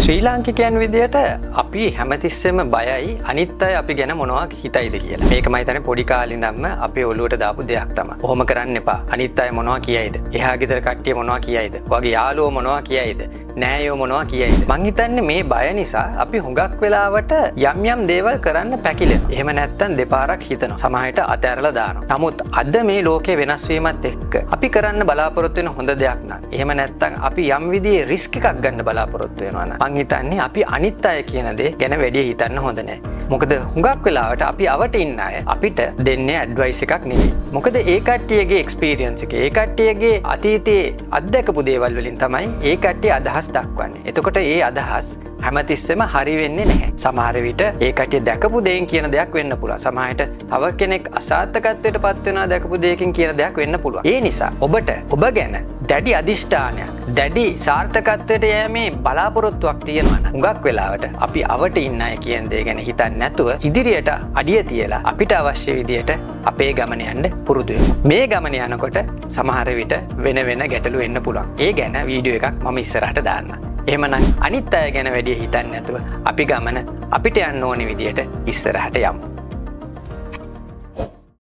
ශ්‍රී ලාංකිකයන් විදියට අපි හැමතිස්සෙම බයයි අනිත් අය අපි ගැන මොනවා හිතයිද කියලා. මේක මම හිතන්නේ පොඩි කාලේ ඉඳන්ම අපේ ඔළුවට දාපු දෙයක් තමයි. ඔහොම කරන්න එපා. අනිත් අය මොනවා කියයිද? එහා ගෙදර කට්ටිය මොනවා කියයිද? ඔයගේ යාළුවෝ මොනවා කියයිද? නෑයෝ මොනවා කියයිද? මං හිතන්නේ මේ බය නිසා අපි හුඟක් වෙලාවට යම් දේවල් කරන්න පැකිලෙනවා. එහෙම නැත්තම් දෙපාරක් හිතනවා. සමහරවිට අතහැරලා දානවා. නමුත් අද මේ ලෝකේ වෙනස් වීමත් එක්ක අපි කරන්න බලාපොරොත්තු වෙන හොඳ දෙයක් නෑ. එහෙම නැත්තම් අපි යම් විදිහේ රිස්ක් එකක් ගන්න බලාපොරොත්තු වෙනවා නම් මං හිතන්නේ අපි අනිත් අය කියන දේ ගැන වැඩි හිතන්න හොඳ නෑ. මොකද හුඟක් වෙලාවට අපි අවට ඉන්න අය අපිට දෙන්නේ ඇඩ්වයිස් එකක් නෙවෙයි. මොකද ඒ කට්ටියගේ එක්ස්පීරියන්ස් එක, ඒ කට්ටියගේ අතීතයේ අත්දැකපු දේවල් වලින් තමයි ඒ කට්ටිය අදහස් දක්වන්නේ. එතකොට ඒ අදහස් හැමතිස්සෙම හරි වෙන්නේ නැහැ. සමහර විට ඒ කට්ටිය දැකපු දෙයින් කියන දෙයක් වෙන්න පුළුවන්. සමහරට තව කෙනෙක් අසාර්ථකත්වයට පත් වෙනවා දැකපු දෙයකින් කියන දෙයක් වෙන්න පුළුවන්. ඒ නිසා ඔබට ඔබ ගැන දැඩි අදිෂ්ඨානයක්, දැඩි සාර්ථකත්වයට යෑමේ බලාපොරොත්තුවක් තියෙනවා නම් හුඟක් වෙලාවට අපි අවට ඉන්න අය කියන දේ ගැන හිතන්නේ නැතුව ඉදිරියට අඩිය තියලා අපිට අවශ්‍ය විදියට අපේ ගමන යන්න පුරුදු වෙමු. මේ ගමන යනකොට සමහර විට වෙන ගැටලු එන්න පුළුවන්. ඒ ගැන වීඩියෝ එකක් මම ඉස්සරහට දාන්නම්. එහෙමනම් අනිත් අය ගැන වැඩි හිතන්නේ නැතුව අපි ගමන අපිට යන්න ඕනේ විදියට ඉස්සරහට යමු.